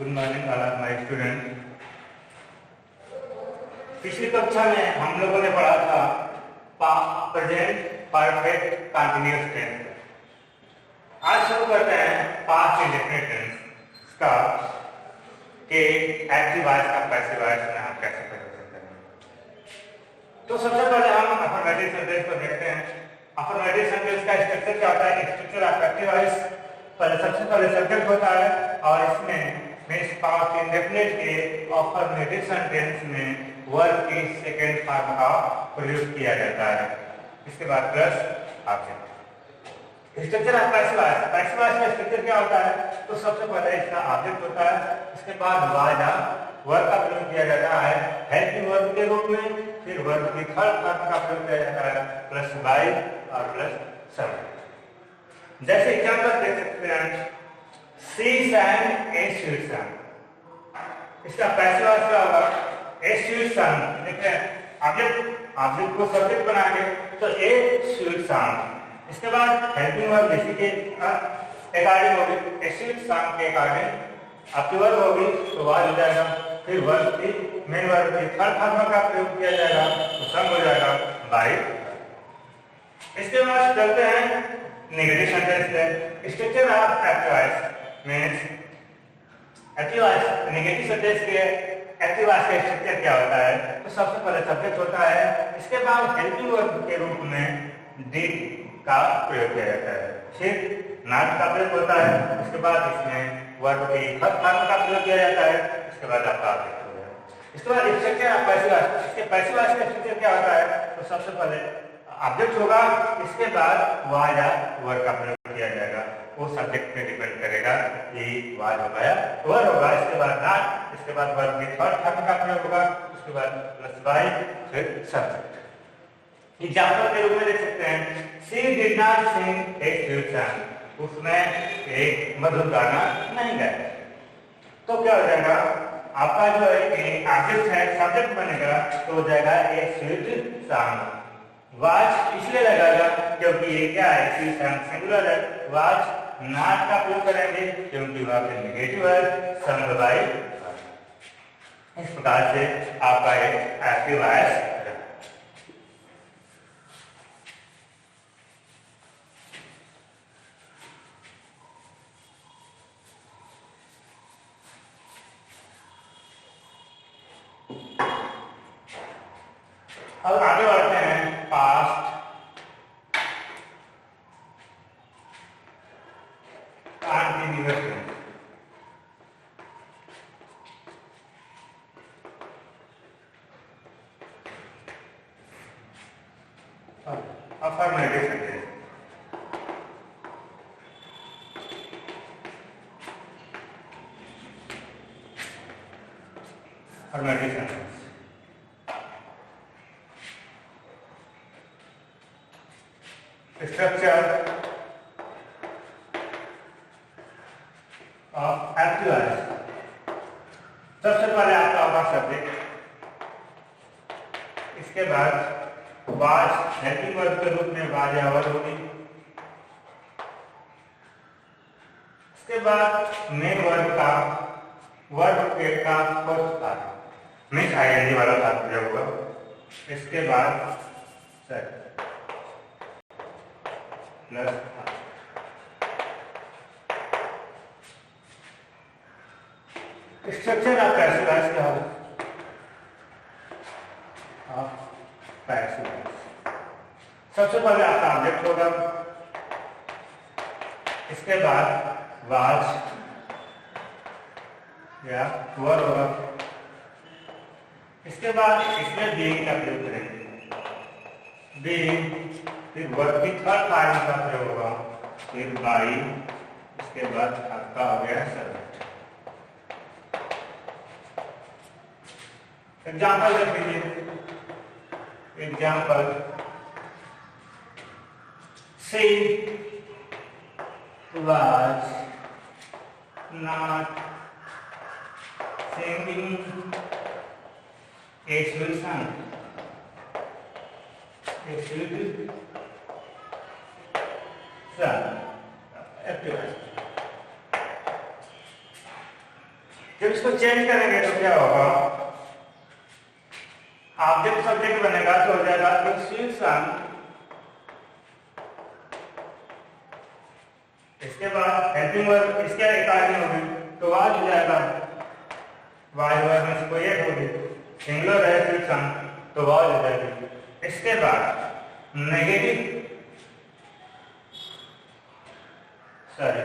Good morning all of my student. पिछली कक्षा में हम लोगों ने पढ़ा था प्रेजेंट परफेक्ट कंटीन्यूअस टेंस। आज शुरू करते हैं पास्ट इंडेफिनिट टेंस का कि एक्टिव वॉइस का पैसिव वॉइस में हम कैसे परिवर्तन करेंगे। तो सबसे पहले हम अफर्मेटिव सेंटेंस को देखते हैं। अफर्मेटिव सेंटेंस का स्ट्रक्चर क्या होता है? स्ट्रक्चर ऑफ एक्टिव वॉइस सबसे पहले सब्जेक्ट होता है और इसमें मीन्स पास्ट इंडेफिनिट के अफर्मेटिव सेंटेंस में वर्ब की सेकेंड फॉर्म का प्रयोग किया जाता है। इसके बाद plus object. Structure of passive voice. Passive voice का स्ट्रक्चर क्या होता है? तो सबसे पहले इसका ऑब्जेक्ट होता है, इसके बाद वाज वर्ब का प्रयोग किया जाता है हेल्पिंग वर्ब के रूप में, फिर वर्ब की थर्ड फॉर्म का प्रयोग किया जाता है प्लस बाय और प्लस सब्जेक्ट। जैसे एग्जांपल देख सकते हैं, सी sang a sweet song। इसका पैसिव वॉइस क्या होगा? ए स्वीट सॉन्ग। देखिए ऑब्जेक्ट को सब्जेक्ट बना के तो ए स्वीट सॉन्ग। इसके बाद हेल्पिंग वर्ब इसी के अकॉर्डिंग होगी, ए स्वीट सॉन्ग के अकॉर्डिंग आपकी वर्ब होगी तो वाज हो जाएगा। फिर वर्ब की मेन वर्ब की थर्ड फॉर्म का प्रयोग किया जाएगा तो सम हो जाएगा बाय। इसके बाद चलते हैं नेगेटिव सेंटेंस पे। Structure of active voice means active voice negative sentence के एक्टिव वॉइस का स्ट्रक्चर क्या होता है? तो सबसे पहले सब्जेक्ट होता है, इसके बाद हेल्पिंग वर्ब के रूप में डिड का प्रयोग किया जाता है, फिर नॉट का प्रयोग होता है, उसके बाद इसमें वर्ब की थर्ड फॉर्म का प्रयोग किया जाता है, इसके बाद आपका ऑब्जेक्ट हो जाएगा। इसके बाद स्ट्रक्चर ऑफ पैसिव वॉइस। इसके पैसिव वॉइस का स्ट्रक्चर क्या होता है? तो सबसे पहले ऑब्जेक्ट होगा, इसके बाद वाज वर्ब का प्रयोग किया जाएगा। वो सब्जेक्ट पे डिपेंड करेगा कि वाज होगा या वर्ब होगा। इसके बाद नॉट, इसके बाद वर्ब की थर्ड फॉर्म का प्रयोग होगा, उसके बाद प्लस बाय, फिर सब्जेक्ट। एग्जांपल के रूप में देख सकते हैं, she did not sing a sweet song. उसने एक मधुर गाना नहीं गाया। तो क्या हो जाएगा? आपका जो ऑब्जेक्ट है सब्जेक्ट बनेगा तो हो जाएगा ए स्वीट सॉन्ग। वाज इसलिए लगाएगा क्योंकि ये क्या है? स्वीट सॉन्ग सिंगुलर है। वाज नॉट का प्रयोग करेंगे क्योंकि वहां पे नेगेटिव है, संग बाय। इस प्रकार से आपका एक एक्टिव वॉइस अब आगे बढ़ते हैं past continuous tense. Affirmative sentence. Affirmative sentence structure of active voice. सबसे पहले आपका होगा सब्जेक्ट, इसके बाद वाज हेल्पिंग वर्ब के रूप में वाज या वर्ब होगी, इसके बाद मेन वर्ब का वर्ब के का फर्स्ट पार्ट मीन्स आईएनजी वाला पार्ट प्रयोग होगा, इसके बाद sir plus structure of passive voice क्या होगा? पैसिव वॉइस सबसे पहले आपका ऑब्जेक्ट होगा, इसके बाद वाज या वर्ब होगा, इसके बाद इसमें बीइंग का प्रयोग करेंगे, बीइंग, फिर वर्ब की थर्ड फॉर्म का प्रयोग होगा, फिर बाय, इसके बाद आपका हो गया सब्जेक्ट। एग्जाम्पल देख लीजिए। Example, she was not singing A sweet song. A sweet active जब इसको चेंज करेंगे तो क्या होगा, ऑब्जेक्ट सब्जेक्ट बनेगा तो हो जाएगा एक्सक्लूशन, इसके बाद हेल्पिंग वर्ब इसके एक आदमी होगी तो वाज हो जाएगा, वाज वर्ब में से कोई एक होगी, सिंगुलर है एक्सक्लूशन तो वाज हो जाएगी। इसके बाद नेगेटिव, सॉरी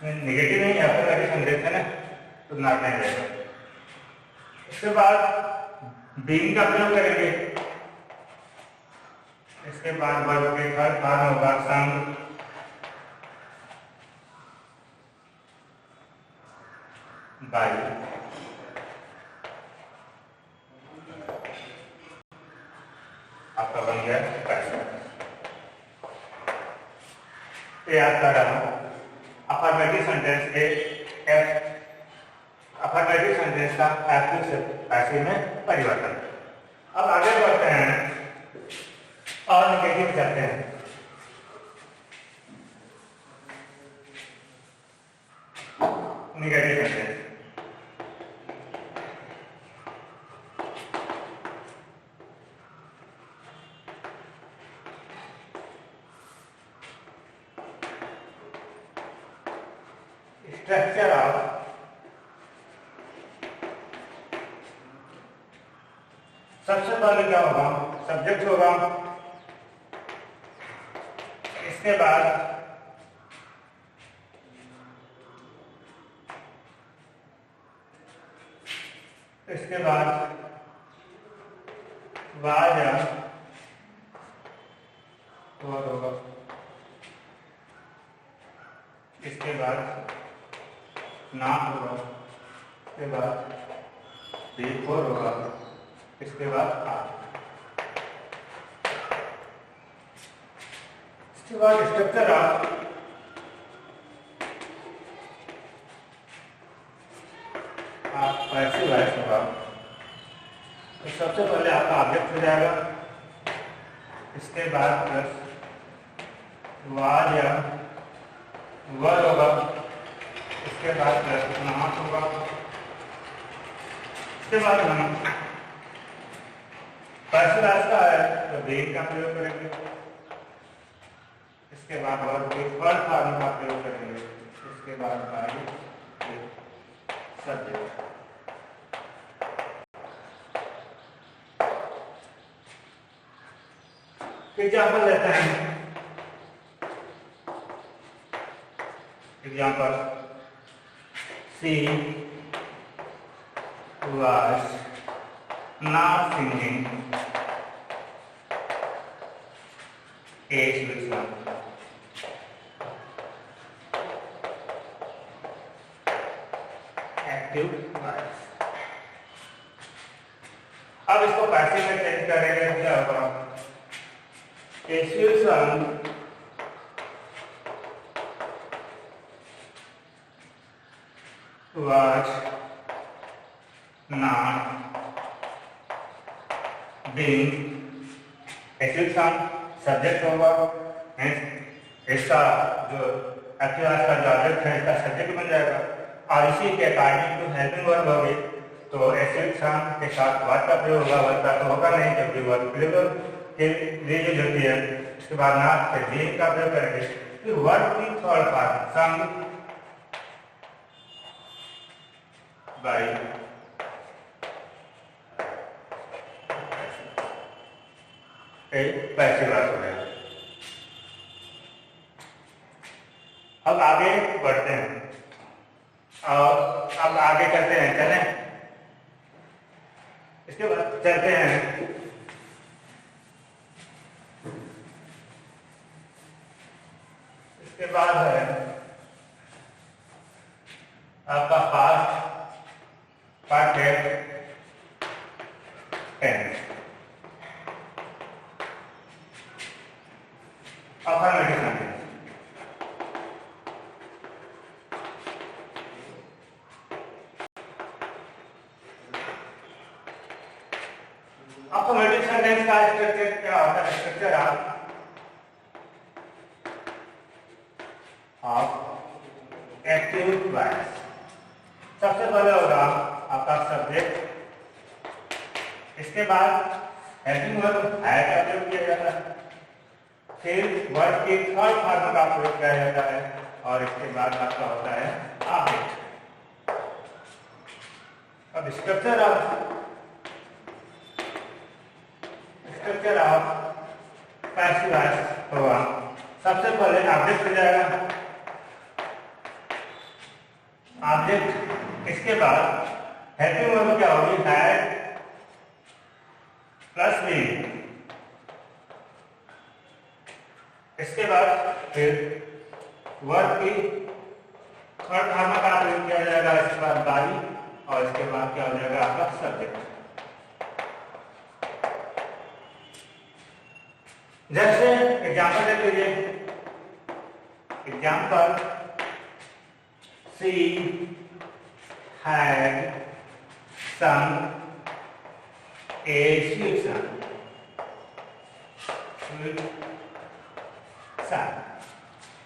नेगेटिव नहीं अफर्मेटिव सेंटेंस है ना तो नॉट नहीं रहेगा। इसके बाद बीइंग का प्रयोग करेंगे, इसके बाद वर्ब के थर्ड फॉर्म होगा संग, बाय, आपका बन गया पैसा। याद कर रहा हूं अफर्मेटिव सेंटेंस के अफर्मेटिव सेंटेंस का एक्टिव से पैसिव में परिवर्तन। अब आगे बढ़ते हैं और नेगेटिव चलते हैं। नेगेटिव सेंटेंस स्ट्रक्चर ऑफ सबसे पहले क्या होगा, सब्जेक्ट होगा, इसके बाद वाज होगा, इसके बाद नाम होगा, इसके बाद B4 होगा, इसके बाद आ, इसके बाद स्ट्रक्चर ऑफ पैसिव वॉइस होगा। तो सबसे पहले आपका ऑब्जेक्ट हो जाएगा, इसके बाद प्लस वाज या वर होगा, इसके बाद प्लस नाम होगा, इसके बाद हम पैसिव वॉइस का है तो बीइंग का प्रयोग करेंगे, इसके बाद वर्ब के थर्ड फॉर्म का प्रयोग करेंगे, इसके बाद बाय सब्जेक्ट। एग्जाम्पल लेते हैं, example she was not singing a song. Active voice। अब इसको पैसिव में चेंज करेंगे तो क्या होगा, a song was not being, active subject होगा, इसका जो एक्टिव का जो ऑब्जेक्ट है इसका सब्जेक्ट बन जाएगा और इसी के अकॉर्डिंग टू हेल्पिंग वर्ब होगी तो एक्टिव के साथ वर्ब का प्रयोग होगा, वर्ब का तो होगा नहीं क्योंकि वर्ब प्लूरल के लिए यूज होती है। इसके बाद ना फिर बीइंग का प्रयोग करेंगे, फिर वर्ब की थर्ड फॉर्म संग, बाय, पैसिव वॉइस हो गया। अब आगे बढ़ते हैं और अब आगे करते हैं, चलें इसके बाद चलते हैं इसके बाद है आपका फास्ट पार्ट है tense. Affirmative sentence affirmative sentence का स्ट्रक्चर क्या होता है, स्ट्रक्चर ऑफ एक्टिव वॉइस। सबसे पहले होगा आपका सब्जेक्ट, इसके बाद हेल्पिंग वर्ब हैड का प्रयोग किया जाता है, फिर वर्ब के थर्ड फॉर्म का प्रयोग किया जाता है और इसके बाद आपका होता है ऑब्जेक्ट। अब स्ट्रक्चर ऑफ पैसिव वॉइस होगा, सबसे पहले ऑब्जेक्ट हो जाएगा, ऑब्जेक्ट, इसके बाद हेल्पिंग वर्ब क्या होगी, हैड प्लस बीइंग, इसके बाद फिर वर्ब की थर्ड फॉर्म का प्रयोग किया जाएगा, इसके बाद बाई और इसके बाद क्या हो जाएगा आपका सब्जेक्ट। जैसे एग्जाम्पल देख लीजिए, example she had some a sweet son.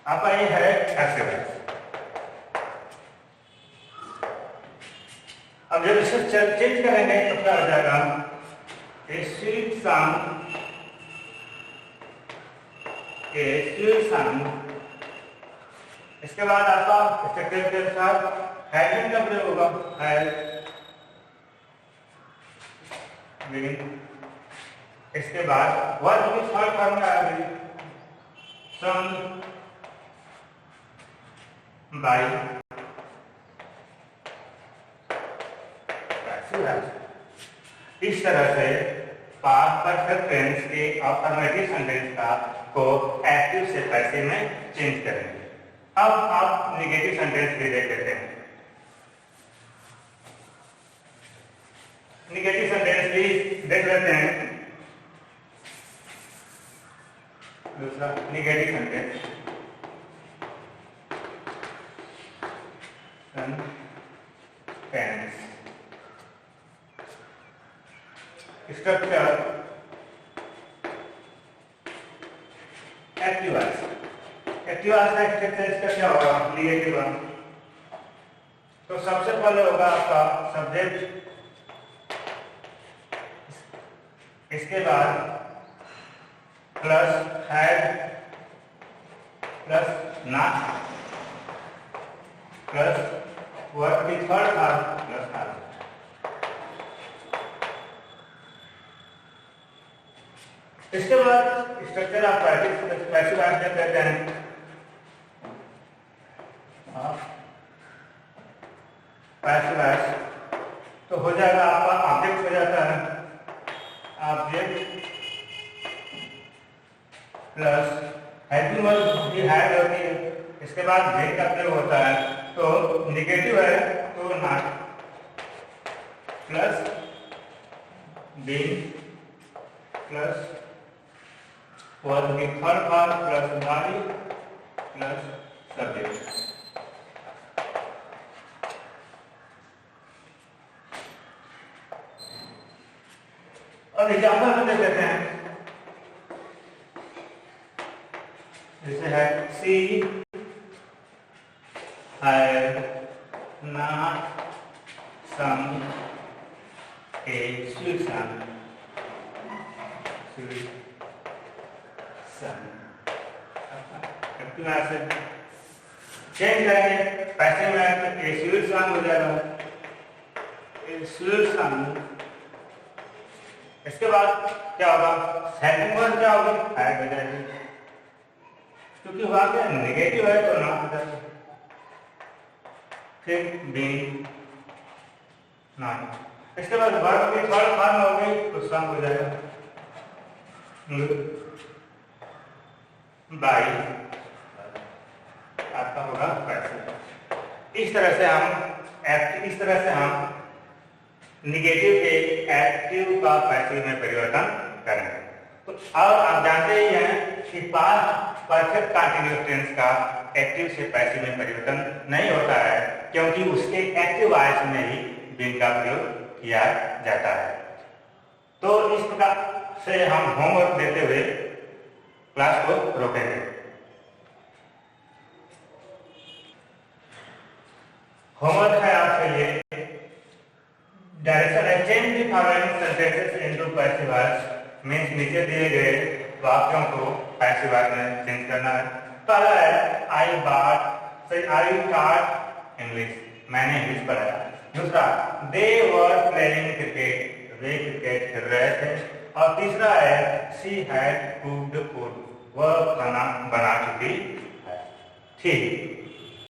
आपका ये है एक्सरसाइज। अब जब इसे चेंज करेंगे तो क्या हो जाएगा, ए स्वीट सन, ए स्वीट सन। इसके बाद आपका स्ट्रक्चर के साथ हैविंग का प्रयोग होगा, इसके बाद वर्ब की थर्ड फॉर्म आ गई, सम बाई। इस तरह से पास्ट परफेक्ट टेंस के अफर्मेटिव सेंटेंस का को एक्टिव से पैसिव में चेंज करेंगे। अब आप नेगेटिव सेंटेंस भी देख लेते हैं। नेगेटिव सेंटेंस भी देख लेते हैं। दूसरा negative sentence, structure active voice. Active voice का स्ट्रक्चर इसका क्या होगा, नेगेटिव। तो सबसे पहले होगा आपका सब्जेक्ट, इसके बाद plus had plus not plus verb की थर्ड फॉर्म प्लस ऑब्जेक्ट। इसके बाद स्ट्रक्चर ऑफ पैसिव वॉइस कहते हैं। पैसिव वॉइस तो हो जाएगा आपका ऑब्जेक्ट हो जाता है, ऑब्जेक्ट प्लस हेल्पिंग वर्ब भी हैड होती है, इसके बाद बीइंग का प्रयोग होता है। तो नेगेटिव है तो not plus being plus verb की third form plus by plus subject. और एग्जाम्पल देख लेते हैं, जैसे है she had not some a sweet son, change करेंगे पैसे में तो ए स्वीट सन हो जाएगा, ए स्वीट सन। इसके बाद क्या होगा, हेल्पिंग वर्ब क्या होगी, हैड हो जाएगी, क्योंकि वहां क्या नेगेटिव है तो नॉट हो जाएगा। फिर बीइंग नॉट, इसके बाद वर्ब की थर्ड फॉर्म हो गई तो सम हो जाएगा, बाई आपका होगा पैसिव। इस तरह से हम निगेटिव के एक्टिव का पैसिव में परिवर्तन करेंगे। तो अब आप जानते ही हैं कि पास्ट परफेक्ट कंटीन्यूअस टेंस का एक्टिव से पैसिव में परिवर्तन नहीं होता है, क्योंकि उसके एक्टिव वॉइस में ही बीइंग का प्रयोग किया जाता है। तो इस प्रकार से हम होमवर्क देते हुए क्लास को रोकेंगे। होमवर्क है आपके लिए। डायरेक्शन है change the following sentences into passive voice, means नीचे दिए गए वाक्यों को पैसिव वॉइस में चेंज करना है। पहला है आई टॉट इंग्लिश, मैंने इंग्लिश पढ़ाया। दूसरा दे वर प्लेइंग क्रिकेट, वे क्रिकेट खेल रहे थे। और तीसरा है शी हैड कुक्ड फूड, वह खाना बना चुकी है। ठीक।